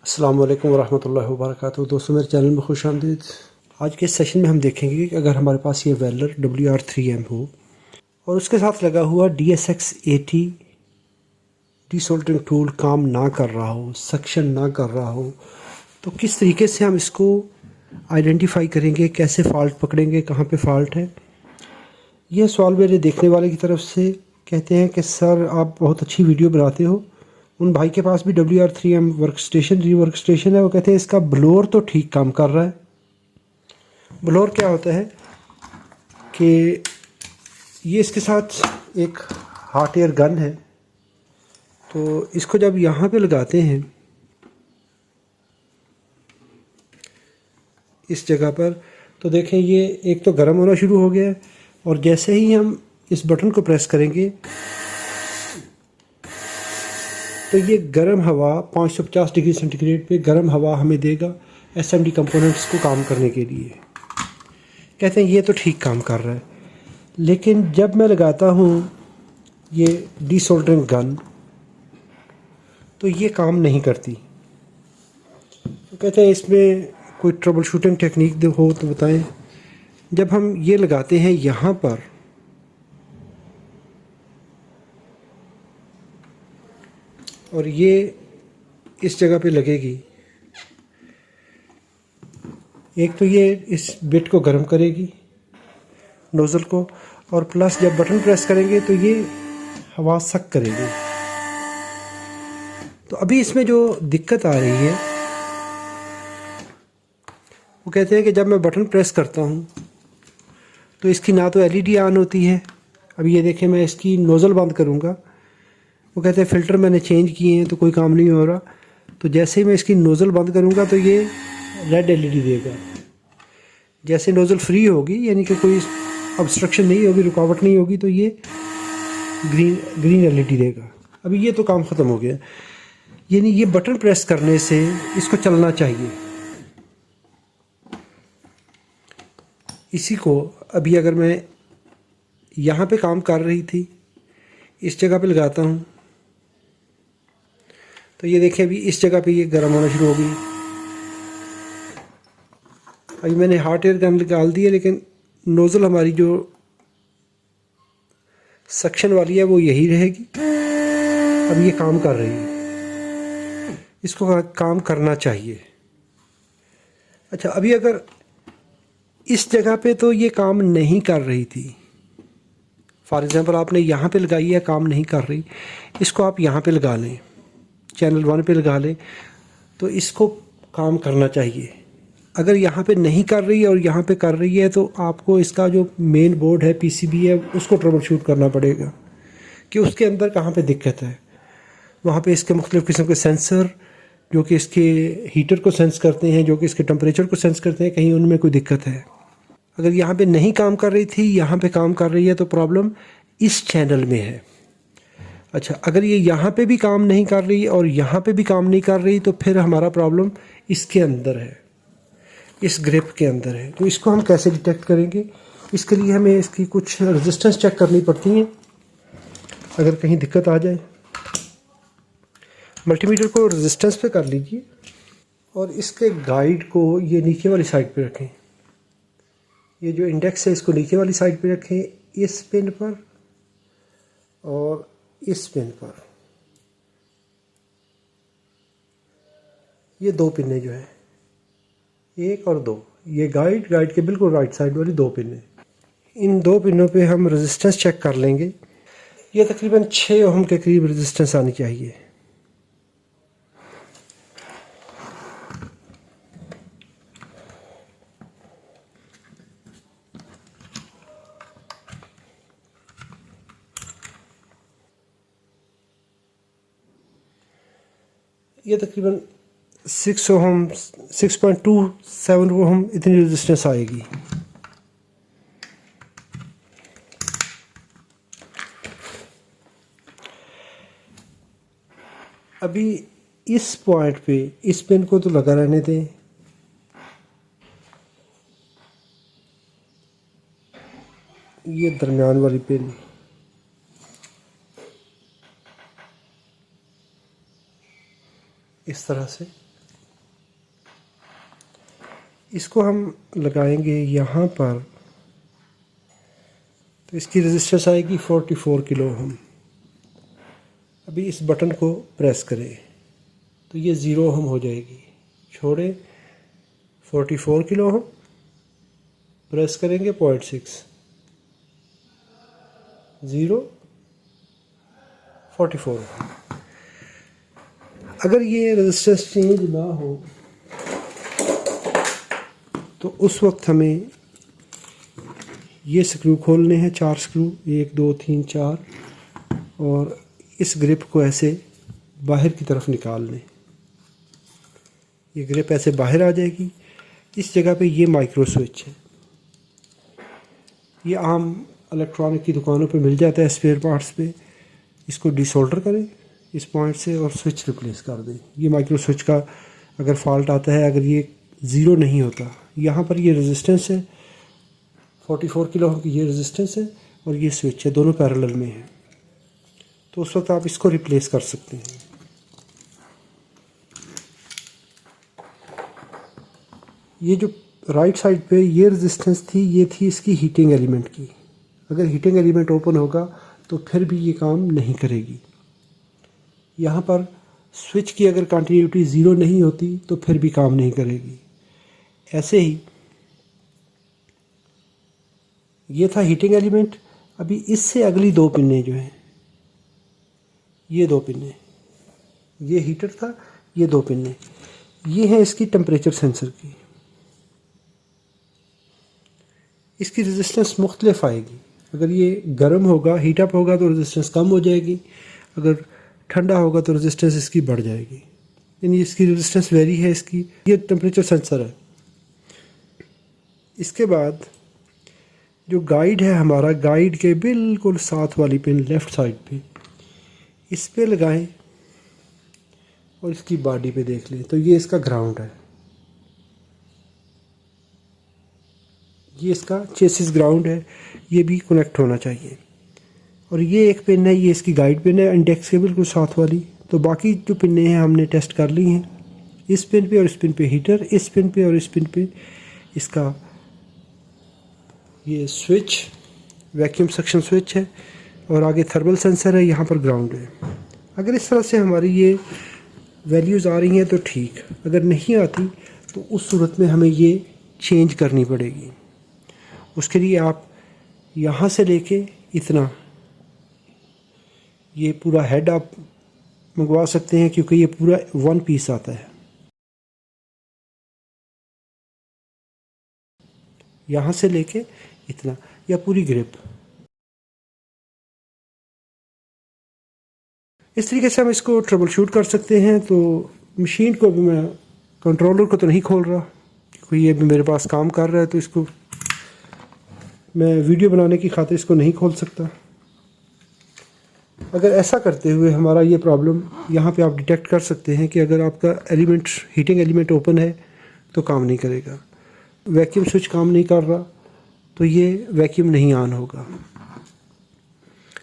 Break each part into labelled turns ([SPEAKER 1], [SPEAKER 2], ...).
[SPEAKER 1] अस्सलाम वालेकुम वरहमतुल्लाहि वबरकातुहू। दोस्तों, मेरे चैनल में खुश आमदीद। आज के सेशन में हम देखेंगे कि अगर हमारे पास ये वेलर WR3M हो और उसके साथ लगा हुआ DSX80 डीसोल्डरिंग टूल काम ना कर रहा हो, सक्शन ना कर रहा हो, तो किस तरीके से हम इसको आइडेंटिफाई करेंगे, कैसे फ़ॉल्ट पकड़ेंगे, कहाँ पे फ़ॉल्ट है। यह सवाल मेरे देखने वाले की तरफ से कहते हैं कि सर आप बहुत अच्छी वीडियो बनाते हो। उन भाई के पास भी WR3M वर्क स्टेशन है। वो कहते हैं इसका ब्लोअर तो ठीक काम कर रहा है। ब्लोअर क्या होता है कि ये इसके साथ एक हॉट एयर गन है, तो इसको जब यहाँ पे लगाते हैं इस जगह पर, तो देखें ये एक तो गर्म होना शुरू हो गया है और जैसे ही हम इस बटन को प्रेस करेंगे तो ये गर्म हवा 550 डिग्री सेंटीग्रेड पे गर्म हवा हमें देगा SMD कंपोनेंट्स को काम करने के लिए। कहते हैं ये तो ठीक काम कर रहा है, लेकिन जब मैं लगाता हूँ ये डीसोल्डरिंग गन तो ये काम नहीं करती। तो कहते हैं इसमें कोई ट्रबल शूटिंग टेक्निक हो तो बताएं। जब हम ये लगाते हैं यहाँ पर, और ये इस जगह पे लगेगी, एक तो ये इस बिट को गर्म करेगी नोज़ल को, और प्लस जब बटन प्रेस करेंगे तो ये हवा सक करेगी। तो अभी इसमें जो दिक्कत आ रही है वो कहते हैं कि जब मैं बटन प्रेस करता हूँ तो इसकी ना तो LED ऑन होती है। अभी ये देखें, मैं इसकी नोज़ल बंद करूँगा, वो कहते हैं फ़िल्टर मैंने चेंज किए हैं तो कोई काम नहीं हो रहा। तो जैसे ही मैं इसकी नोज़ल बंद करूँगा तो ये रेड LED देगा। जैसे नोज़ल फ्री होगी, यानी कि कोई ऑब्स्ट्रक्शन नहीं होगी, रुकावट नहीं होगी, तो ये ग्रीन LED देगा। अभी ये तो काम ख़त्म हो गया। यानी ये बटन प्रेस करने से इसको चलना चाहिए। इसी को अभी अगर मैं यहाँ पे काम कर रही थी, इस जगह पे लगाता हूँ तो ये देखिए अभी इस जगह पे ये गर्म होना शुरू हो गई। अभी मैंने हॉट एयर गन निकाल दी है, लेकिन नोज़ल हमारी जो सक्शन वाली है वो यही रहेगी। अब ये काम कर रही है, इसको काम करना चाहिए। अच्छा, अभी अगर इस जगह पे तो ये काम नहीं कर रही थी, फॉर एग्ज़ाम्पल आपने यहाँ पे लगाई है, काम नहीं कर रही, इसको आप यहाँ पे लगा लें, चैनल 1 पे लगा लें, तो इसको काम करना चाहिए। अगर यहाँ पे नहीं कर रही है और यहाँ पे कर रही है तो आपको इसका जो मेन बोर्ड है, PCB है, उसको ट्रबल शूट करना पड़ेगा कि उसके अंदर कहाँ पे दिक्कत है। वहाँ पे इसके मुख्तलिफ़ किस्म के सेंसर जो कि इसके हीटर को सेंस करते हैं, जो कि इसके टेम्परेचर को सेंस करते हैं, कहीं उनमें कोई दिक्कत है। अगर यहाँ पे नहीं काम कर रही थी, यहाँ पे काम कर रही है, तो प्रॉब्लम इस चैनल में है। अच्छा, अगर ये यहाँ पे भी काम नहीं कर रही और यहाँ पे भी काम नहीं कर रही, तो फिर हमारा प्रॉब्लम इसके अंदर है, इस ग्रिप के अंदर है। तो इसको हम कैसे डिटेक्ट करेंगे? इसके लिए हमें इसकी कुछ रेजिस्टेंस चेक करनी पड़ती हैं अगर कहीं दिक्कत आ जाए। मल्टीमीटर को रेजिस्टेंस पे कर लीजिए और इसके गाइड को ये नीचे वाली साइड पे रखें। ये जो इंडेक्स है इसको नीचे वाली साइड पे रखें, इस पिन पर और इस पिन पर। ये दो पिनें जो है, 1 और 2, ये गाइड के बिल्कुल राइट साइड वाली 2 पिनें। इन 2 पिनों पे हम रेजिस्टेंस चेक कर लेंगे। ये तकरीबन 6 ओम के करीब रेजिस्टेंस आनी चाहिए। ये तकरीबन 6 ओम 6.27 ओम इतनी रेजिस्टेंस आएगी। अभी इस पॉइंट पे इस पिन को तो लगा रहने दें। ये दरमियान वाली पिन, इस तरह से इसको हम लगाएंगे यहाँ पर, तो इसकी रेजिस्टेंस आएगी 44 किलो ओम। अभी इस बटन को प्रेस करें तो ये 0 ओम हो जाएगी। छोड़े 44 किलो ओम, प्रेस करेंगे 0.6, 0, 44। अगर ये रेजिस्टेंस चेंज ना हो तो उस वक्त हमें ये स्क्रू खोलने हैं, 4 स्क्रू, 1 2 3 4, और इस ग्रिप को ऐसे बाहर की तरफ निकाल लें। ये ग्रिप ऐसे बाहर आ जाएगी। इस जगह पे ये माइक्रो स्विच है। ये आम इलेक्ट्रॉनिक की दुकानों पे मिल जाता है स्पेयर पार्ट्स पे। इसको डिसोल्डर करें इस पॉइंट से और स्विच रिप्लेस कर दें। ये माइक्रो स्विच का अगर फॉल्ट आता है, अगर ये 0 नहीं होता, यहाँ पर ये रेजिस्टेंस है 44 किलो की, ये रेजिस्टेंस है और ये स्विच है, दोनों पैरेलल में है, तो उस वक्त आप इसको रिप्लेस कर सकते हैं। ये जो राइट साइड पे ये रेजिस्टेंस थी, ये थी इसकी हीटिंग एलिमेंट की। अगर हीटिंग एलिमेंट ओपन होगा तो फिर भी ये काम नहीं करेगी। यहाँ पर स्विच की अगर कंटिन्यूटी 0 नहीं होती तो फिर भी काम नहीं करेगी। ऐसे ही ये था हीटिंग एलिमेंट। अभी इससे अगली 2 पिनें जो हैं, ये 2 पिनें, ये हीटर था, ये 2 पिनें, ये हैं इसकी टेम्परेचर सेंसर की। इसकी रेजिस्टेंस मुख्तलिफ आएगी। अगर ये गर्म होगा, हीट अप होगा तो रेजिस्टेंस कम हो जाएगी, अगर ठंडा होगा तो रेजिस्टेंस इसकी बढ़ जाएगी। यानी इसकी रेजिस्टेंस वेरी है इसकी। ये टेम्परेचर सेंसर है। इसके बाद जो गाइड है हमारा, गाइड के बिल्कुल साथ वाली पिन लेफ़्ट साइड पे, इस पे लगाएं और इसकी बॉडी पे देख लें तो ये इसका ग्राउंड है। ये इसका चेसिस ग्राउंड है, ये भी कनेक्ट होना चाहिए। और ये एक पिन है, ये इसकी गाइड पिन है, इंडेक्स के बिल्कुल साथ वाली। तो बाकी जो पिनें हैं हमने टेस्ट कर ली हैं। इस पिन पे और इस पिन पे हीटर, इस पिन पे और इस पिन पे इसका ये स्विच, वैक्यूम सक्शन स्विच है, और आगे थर्मल सेंसर है, यहाँ पर ग्राउंड है। अगर इस तरह से हमारी ये वैल्यूज़ आ रही हैं तो ठीक, अगर नहीं आती तो उस सूरत में हमें ये चेंज करनी पड़ेगी। उसके लिए आप यहाँ से लेके इतना, ये पूरा हेड आप मंगवा सकते हैं क्योंकि ये पूरा 1 पीस आता है। यहाँ से लेके इतना, या पूरी ग्रिप। इस तरीके से हम इसको ट्रबल शूट कर सकते हैं। तो मशीन को भी मैं, कंट्रोलर को तो नहीं खोल रहा क्योंकि ये भी मेरे पास काम कर रहा है, तो इसको मैं वीडियो बनाने की खातिर इसको नहीं खोल सकता। अगर ऐसा करते हुए हमारा ये प्रॉब्लम यहाँ पे आप डिटेक्ट कर सकते हैं कि अगर आपका एलिमेंट, हीटिंग एलिमेंट ओपन है तो काम नहीं करेगा, वैक्यूम स्विच काम नहीं कर रहा तो ये वैक्यूम नहीं ऑन होगा।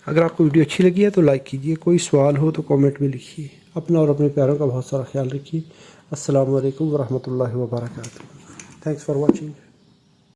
[SPEAKER 1] अगर आपको वीडियो अच्छी लगी है तो लाइक कीजिए, कोई सवाल हो तो कमेंट में लिखिए। अपना और अपने प्यारों का बहुत सारा ख्याल रखिए। अस्सलामु अलैकुम वरहमतुल्लाहि वबरकातुहू। Thanks for watching.